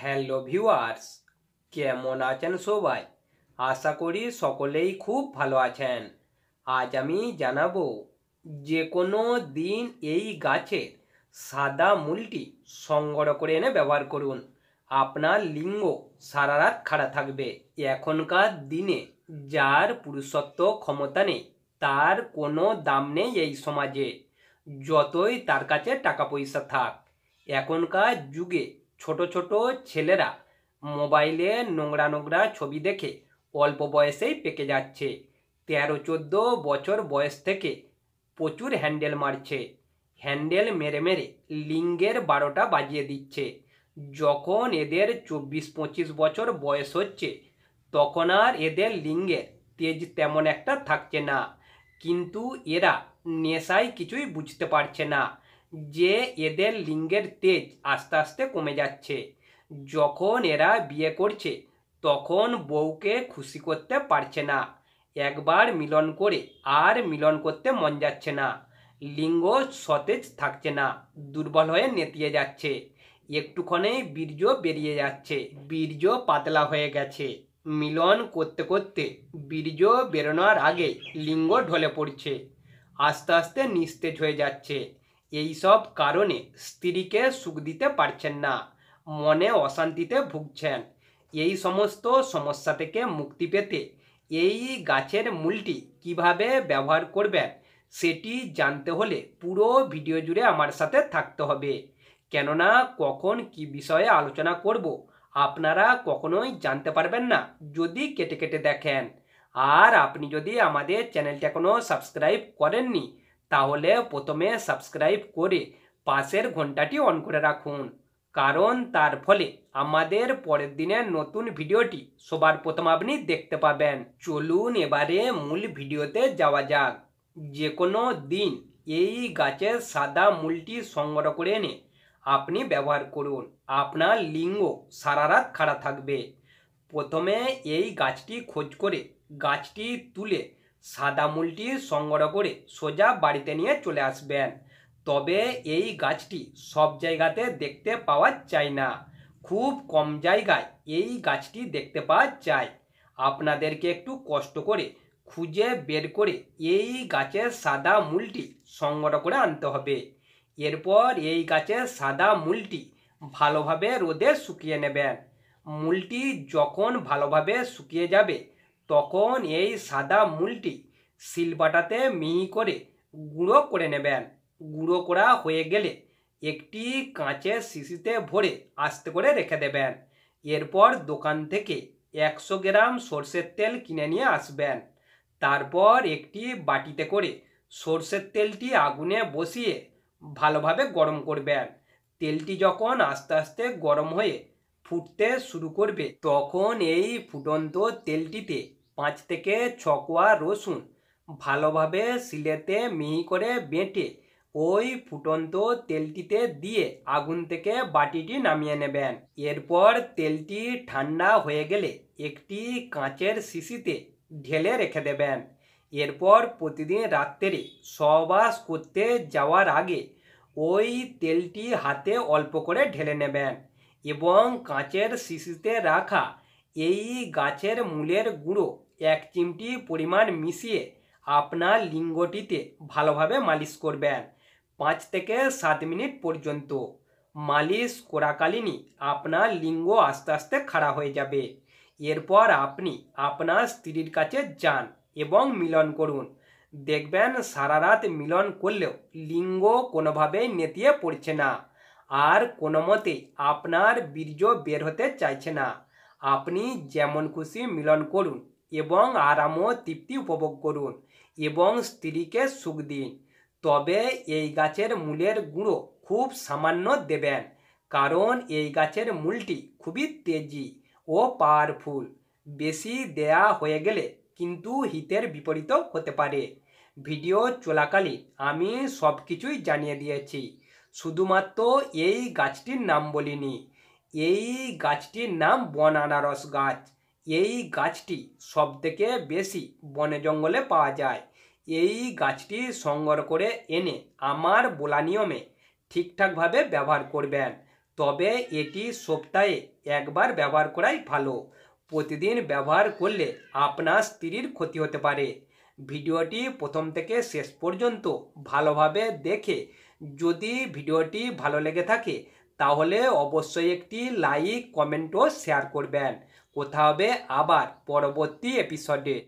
Hello viewers, কেমন আছেন সবাই? আশা করি সকলেই খুব ভালো আছেন। আজ আমি জানাবো যে কোনো দিন এই গাছের সাদা মূলটি সংগ্রহ করে এনে ব্যবহার করুন। আপনার লিঙ্গ সারা রাত খাড়া থাকবে। এখনকার দিনে যার পুরুষত্ব ক্ষমতা নেই তার কোনো দাম নেই এই সমাজে, যতই তার কাছে টাকা পয়সা থাক। এখনকার যুগে ছোট ছোট ছেলেরা মোবাইলে নোংরা নোংরা ছবি দেখে অল্প বয়সেই পেকে যাচ্ছে। 13-14 বছর বয়স থেকে প্রচুর হ্যান্ডেল মারছে। হ্যান্ডেল মেরে মেরে লিঙ্গের 12টা বাজিয়ে দিচ্ছে। যখন এদের 24-25 বছর বয়স হচ্ছে তখন আর এদের লিঙ্গের তেজ তেমন একটা থাকছে না, কিন্তু এরা নেশায় কিছুই বুঝতে পারছে না যে এদের লিঙ্গের তেজ আস্তে আস্তে কমে যাচ্ছে। যখন এরা বিয়ে করছে তখন বউকে খুশি করতে পারছে না, একবার মিলন করে আর মিলন করতে মন যাচ্ছে না, লিঙ্গ সতেজ থাকছে না, দুর্বল হয়ে নেতিয়ে যাচ্ছে, একটুখানেই বীর্য বেরিয়ে যাচ্ছে, বীর্য পাতলা হয়ে গেছে। মিলন করতে করতে বীর্য বেরোনোর আগে লিঙ্গ ঢলে পড়ছে, আস্তে আস্তে নিস্তেজ হয়ে যাচ্ছে। এই সব কারণে স্ত্রীকে সুখ দিতে পারছেন না, মনে অশান্তিতে ভুগছেন। এই সমস্ত সমস্যা থেকে মুক্তি পেতে এই গাছের মূলটি কিভাবে ব্যবহার করবেন সেটি জানতে হলে পুরো ভিডিও জুড়ে আমার সাথে থাকতে হবে। কেননা কখন কি বিষয়ে আলোচনা করব আপনারা কখনোই জানতে পারবেন না যদি কেটে কেটে দেখেন। আর আপনি যদি আমাদের চ্যানেলটা এখনো সাবস্ক্রাইব করেননি তাহলে প্রথমে সাবস্ক্রাইব করে পাশের ঘন্টাটি অন করে রাখুন, কারণ তার ফলে আমাদের পরের দিনের নতুন ভিডিওটি সবার প্রথম আপনি দেখতে পাবেন। চলুন এবারে মূল ভিডিওতে যাওয়া যাক। যে কোনো দিন এই গাছের সাদা মূলটি সংগ্রহ করে এনে আপনি ব্যবহার করুন, আপনার লিঙ্গ সারা রাত খাড়া থাকবে। প্রথমে এই গাছটি খোঁজ করে গাছটি তুলে সাদা মূলটি সংগ্রহ করে সোজা বাড়িতে নিয়ে চলে আসবেন। তবে এই গাছটি সব জায়গাতে দেখতে পাওয়া যায় না, খুব কম জায়গায় এই গাছটি দেখতে পাওয়া যায়। আপনাদেরকে একটু কষ্ট করে খুঁজে বের করে এই গাছের সাদা মূলটি সংগ্রহ করে আনতে হবে। এরপর এই গাছের সাদা মূলটি ভালোভাবে রোদে শুকিয়ে নেবেন। মূলটি যখন ভালোভাবে শুকিয়ে যাবে তখন এই সাদা মূলটি শিলবাটাতে মিহি করে গুঁড়ো করে নেবেন। গুঁড়ো করা হয়ে গেলে একটি কাঁচের শিশিতে ভরে আস্তে করে রেখে দেবেন। এরপর দোকান থেকে 100 গ্রাম সরষের তেল কিনে নিয়ে আসবেন। তারপর একটি বাটিতে করে সরষের তেলটি আগুনে বসিয়ে ভালোভাবে গরম করবেন। তেলটি যখন আস্তে আস্তে গরম হয়ে ফুটতে শুরু করবে তখন এই ফুটন্ত তেলটিতে 5 থেকে 6 কোয়া রসুন ভালোভাবে শিলেতে মিহি করে বেটে ওই ফুটন্ত তেলটিতে দিয়ে আগুন থেকে বাটিটি নামিয়ে নেবেন। এরপর তেলটি ঠান্ডা হয়ে গেলে একটি কাঁচের শিশিতে ঢেলে রেখে দেবেন। এরপর প্রতিদিন রাত্রে সহবাস করতে যাওয়ার আগে ওই তেলটি হাতে অল্প করে ঢেলে নেবেন এবং কাঁচের শিশিতে রাখা এই গাছের মূলের গুঁড়ো 1 চিমটি পরিমাণ মিশিয়ে আপনার লিঙ্গটিতে ভালোভাবে মালিশ করবেন 5 থেকে 7 মিনিট পর্যন্ত। মালিশ করাকালীনই আপনার লিঙ্গ আস্তে আস্তে খাড়া হয়ে যাবে। এরপর আপনি আপনার স্ত্রীর কাছে যান এবং মিলন করুন। দেখবেন সারা রাত মিলন করলেও লিঙ্গ কোনোভাবেই নেতিয়ে পড়ছে না, আর কোনো মতে আপনার বীর্য বের হতে চাইছে না। আপনি যেমন খুশি মিলন করুন এবং আরাম ও তৃপ্তি উপভোগ করুন এবং স্ত্রীকে সুখ দিন। তবে এই গাছের মূলের গুঁড়ো খুব সামান্য দেবেন, কারণ এই গাছের মূলটি খুবই তেজি ও পাওয়ারফুল। বেশি দেয়া হয়ে গেলে কিন্তু হিতের বিপরীত হতে পারে। ভিডিও চলাকালীন আমি সব কিছুই জানিয়ে দিয়েছি, শুধুমাত্র এই গাছটির নাম বলিনি। এই গাছটির নাম বন আনারস গাছ। এই গাছটি সবথেকে বেশি বনে জঙ্গলে পাওয়া যায়। এই গাছটি সংগ্রহ করে এনে আমার বলা নিয়মে ঠিকঠাকভাবে ব্যবহার করবেন, তবে এটি সপ্তাহে একবার ব্যবহার করাই ভালো। প্রতিদিন ব্যবহার করলে আপনার স্ত্রীর ক্ষতি হতে পারে। ভিডিওটি প্রথম থেকে শেষ পর্যন্ত ভালোভাবে দেখে যদি ভিডিওটি ভালো লেগে থাকে তাহলে অবশ্যই একটি লাইক, কমেন্ট ও শেয়ার করবেন। কথা হবে আবার পরবর্তী এপিসোডে।